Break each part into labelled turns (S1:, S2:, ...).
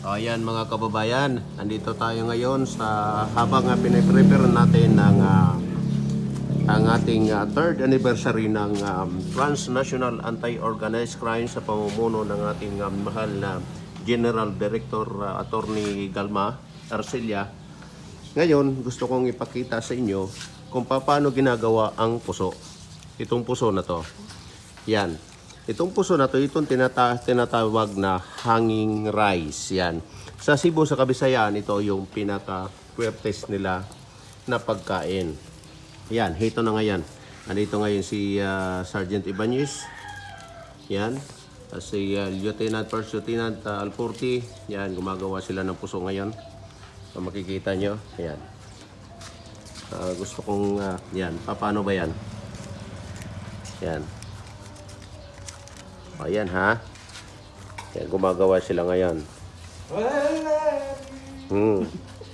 S1: Ayan mga kababayan, andito tayo ngayon sa habang pinaprepare natin ang ating third anniversary ng Transnational Anti-Organized Crime sa pamumuno ng ating mahal na General Director Attorney Galma Arcilla. Ngayon, gusto kong ipakita sa inyo kung paano ginagawa ang puso. Itong puso na to. Yan. Itong puso na to, itong tinatawag na hanging rice. Yan. Sa Cebu, sa Kabisayaan, ito yung pinaka-puertes nila na pagkain. Yan, ito na ngayon. Andito ngayon si Sergeant Ibanez. Yan. Si Lieutenant, First Lieutenant Alporti. Yan, gumagawa sila ng puso ngayon. So, makikita nyo. Yan. Gusto kong, yan. Paano ba yan? Yan. Ayan ha. Yan, gumagawa sila ngayon.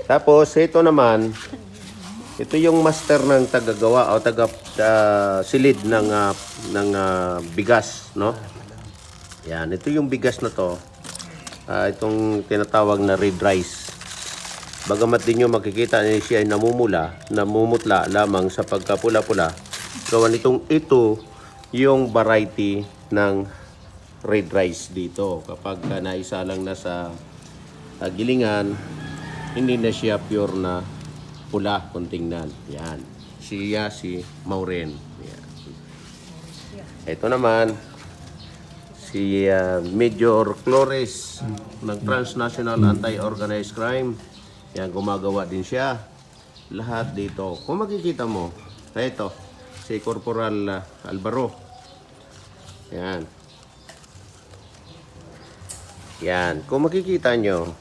S1: Tapos ito naman, ito yung master ng tagagawa o silid ng bigas, no? Yan, ito yung bigas na to. Itong tinatawag na red rice. Bagamat din nyo makikita na siya ay namumutla lamang sa pagkapula-pula. Gawa nitong ito yung variety ng red rice dito. Kapag naisa lang na sa gilingan, hindi na siya pure na pula kung tingnan. Yan. Siya si Maureen. Yan. Ito naman, si Major Flores ng Transnational Anti-Organized Crime. Yan, gumagawa din siya. Lahat dito. Kung makikita mo, ito, si Corporal Alvaro. Yan. Yan, kung makikita nyo,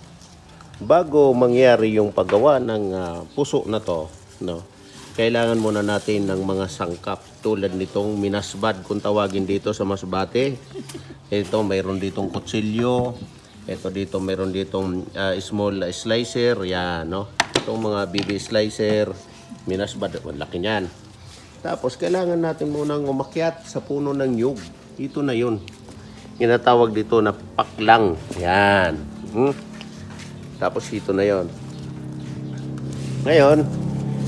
S1: bago mangyari yung paggawa ng puso na to, no, kailangan muna natin ng mga sangkap tulad nitong minasbad kung tawagin dito sa Masbate. Ito, mayroon ditong kutsilyo. Ito dito, mayroon ditong small slicer. Yan, no. Itong mga BB slicer, minasbad, laki niyan. Tapos, kailangan natin munang umakyat sa puno ng nyug. Ito na yun. Ginatawag dito na paklang. Yan. Tapos ito na yon. Ngayon,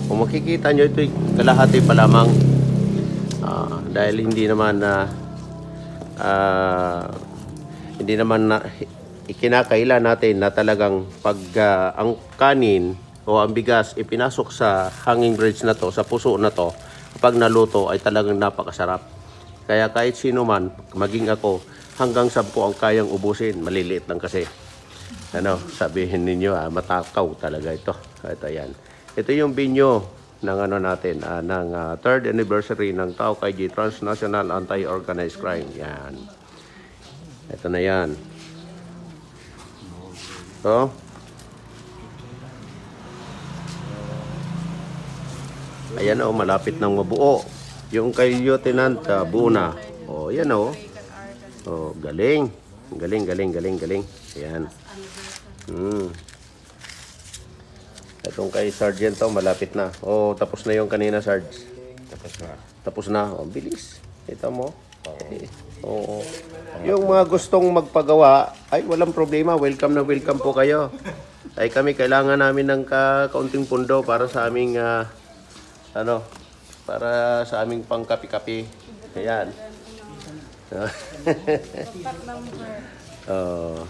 S1: kung makikita nyo, ito kalahati pa lamang. Dahil hindi naman ikinakaila natin na talagang pag ang kanin o ang bigas ipinasok sa hanging bridge na to, sa puso na to, kapag naluto ay talagang napakasarap. Kaya kahit sino man, maging ako, hanggang 10 ang kayang ubusin. Maliliit lang kasi. Ano, sabihin ninyo, matakaw talaga ito. Ito yan. Ito yung binyo ng natin, ng third anniversary ng Tao KG Transnational Anti-Organized Crime. Yan. Ito na yan. Ito. Ayan o, malapit nang mabuo. Yung kay Lieutenant buo na. O, yan o. Oh, galing. Galing. Ayan. Itong kay Sergeant to, malapit na. Oh, tapos na yung kanina, Sarge. Tapos na. Oh, bilis. Ito mo. Oo. Yung mga gustong magpagawa, ay walang problema. Welcome na welcome po kayo. Ay kami, kailangan namin ng kaunting pundo para sa aming, para sa aming pangkapi-kapi. Ayan. Oh.